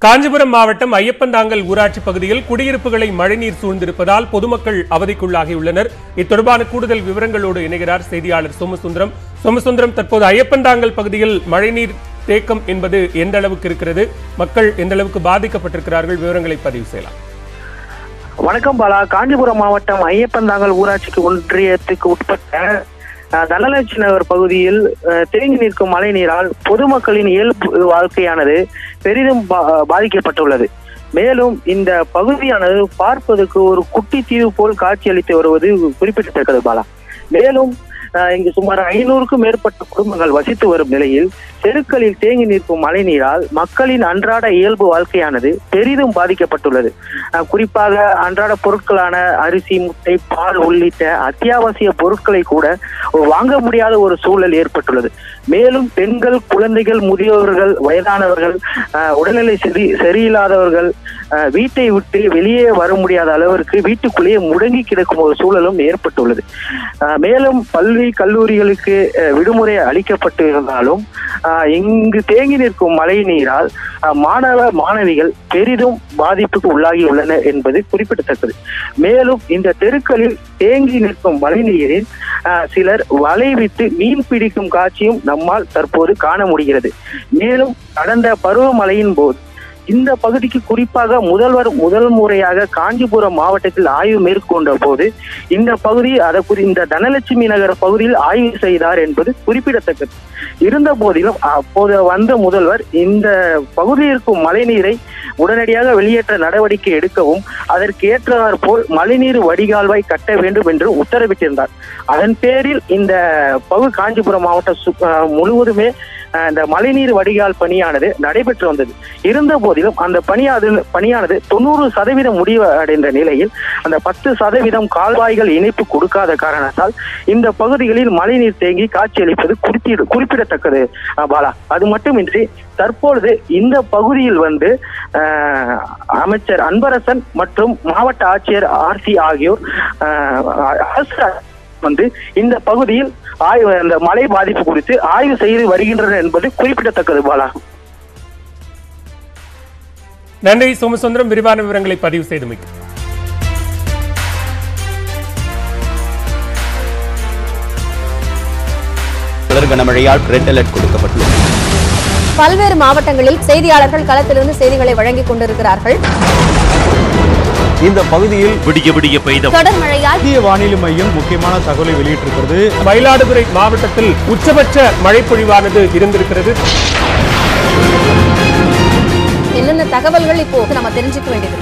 காஞ்சிபுரம் மாவட்டம் ஐயப்பந்தாங்கல் ஊராட்சி பகுதியில் குடியிருப்புகளை மழைநீர் சூழ்ந்திருப்பதால் பொதுமக்கள் அவதிக்குள்ளாகியுள்ளனர். இத்தொடர்பான கூடுதல் விவரங்களோடு இணைகிறார் செய்தியாளர் சோமசுந்தரம். சோமசுந்தரம், தற்போது ஐயப்பந்தாங்கல் பகுதியில் மழைநீர் தேக்கம் என்பது எந்த அளவுக்கு இருக்கிறது? மக்கள் எந்த அளவுக்கு பாதிக்கப்பட்டிருக்கிறார்கள்? விவரங்களை பதிவு செய்யலாம். வணக்கம் பாலா. காஞ்சிபுரம் மாவட்டம் ஐயப்பந்தாங்கல் ஊராட்சிக்கு ஒன்றியத்துக்கு உட்பட்ட தனலட்சுமி நகர் பகுதியில் தேங்கி நிற்கும் மழை நீரால் பொதுமக்களின் இயல்பு வாழ்க்கையானது பெரிதும் பாதிக்கப்பட்டுள்ளது. மேலும் இந்த பகுதியானது பார்ப்பதற்கு ஒரு குட்டி தீவு போல் காட்சியளித்து வருவது குறிப்பிடத்தக்கது பாலா. மேலும் இங்கு சுமார் 500க்கும் மேற்பட்ட குடும்பங்கள் வசித்து வரும் நிலையில் தெருக்களில் தேங்கி நிற்கும் மழை நீரால் மக்களின் அன்றாட இயல்பு வாழ்க்கையானது பெரிதும் பாதிக்கப்பட்டுள்ளது. குறிப்பாக அன்றாட பொருட்களான அரிசி, முட்டை, பால் உள்ளிட்ட அத்தியாவசிய பொருட்களை கூட வாங்க முடியாத ஒரு சூழல் ஏற்பட்டுள்ளது. மேலும் பெண்கள், குழந்தைகள், முதியோர்கள், வயதானவர்கள், உடல்நிலை சரியில்லாதவர்கள் வீட்டை விட்டு வெளியே வர முடியாத அளவிற்கு வீட்டுக்குள்ளேயே முடங்கி கிடக்கும் ஒரு சூழலும் ஏற்பட்டுள்ளது. மேலும் பள்ளி கல்லூரிகளுக்கு விடுமுறை அளிக்கப்பட்டு இருந்தாலும் இங்கு தேங்கி நிற்கும் மழை நீரால் மாணவ மாணவிகள் பெரிதும் பாதிப்புக்கு உள்ளாகியுள்ளனர் என்பது குறிப்பிடத்தக்கது. மேலும் இந்த தெருக்களில் தேங்கி நிற்கும் மழை நீரில் சிலர் வலை விட்டு மீன் பிடிக்கும் காட்சியும் நம்மால் தற்போது காண முடிகிறது. மேலும் கடந்த பருவமழையின் போது இந்த பகுதிக்கு குறிப்பாக முதல்வர் முதல் முறையாக காஞ்சிபுரம் மாவட்டத்தில் ஆய்வு மேற்கொண்ட போது இந்த பகுதி இந்த தனலட்சுமி நகர் பகுதியில் ஆய்வு செய்தார் என்பது குறிப்பிடத்தக்கது. இருந்த போதிலும் அப்போது வந்த முதல்வர் இந்த பகுதியில் இருக்கும் மழைநீரை உடனடியாக வெளியேற்ற நடவடிக்கை எடுக்கவும் அதற்கு ஏற்றாற் போல் மழைநீர் வடிகால்வாய் கட்ட வேண்டும் என்று உத்தரவிட்டிருந்தார். அதன் பேரில் இந்த காஞ்சிபுரம் மாவட்டம் முழுவதுமே இந்த மழைநீர் வடிகால் பணியானது நடைபெற்று வந்தது. இருந்த போதிலும் அந்த பணியானது 90% முடிவடைந்த நிலையில் அந்த 10% கால்வாய்கள் இணைப்பு கொடுக்காத காரணத்தால் இந்த பகுதிகளில் மழைநீர் தேங்கி காட்சியளிப்பது குறிப்பிடத்தக்கது பாலா. அது மட்டுமின்றி தற்பொழுது இந்த பகுதியில் அமைச்சர் அன்பரசன் மற்றும் மாவட்ட ஆட்சியர் RC ஆகியோர் இந்த பகுதியில் அந்த மழை பாதிப்பு குறித்து ஆய்வு செய்து வருகின்றனர் என்பது குறிப்பிடத்தக்கது பாலா. நன்றி சோமசுந்தரம், விரிவான விவரங்களை பதிவு செய்தமைக்கு. கனமழையால் ரெட் அலர்ட் கொடுக்கப்பட்டுள்ளது. பல்வேறு மாவட்டங்களில் செய்தியாளர்கள் களத்திலிருந்து செய்திகளை வழங்கிக் கொண்டிருக்கிறார்கள். இந்த பகுதியில் விடிய பெய்த தொடர் மழையால் இந்திய வானிலை மையம் முக்கியமான தகவலை வெளியிட்டிருக்கிறது. மயிலாடுதுறை மாவட்டத்தில் உச்சபட்ச மழைப்பொழிவானது இருந்திருக்கிறது. என்னென்ன தகவல்கள் இப்போ நம்ம தெரிஞ்சுக்க வேண்டியது?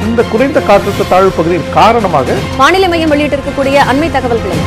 இந்த குறைந்த காற்றழுத்த தாழ்வு பகுதியின் காரணமாக வானிலை மையம் வெளியிட்டிருக்கக்கூடிய அண்மை தகவல்களை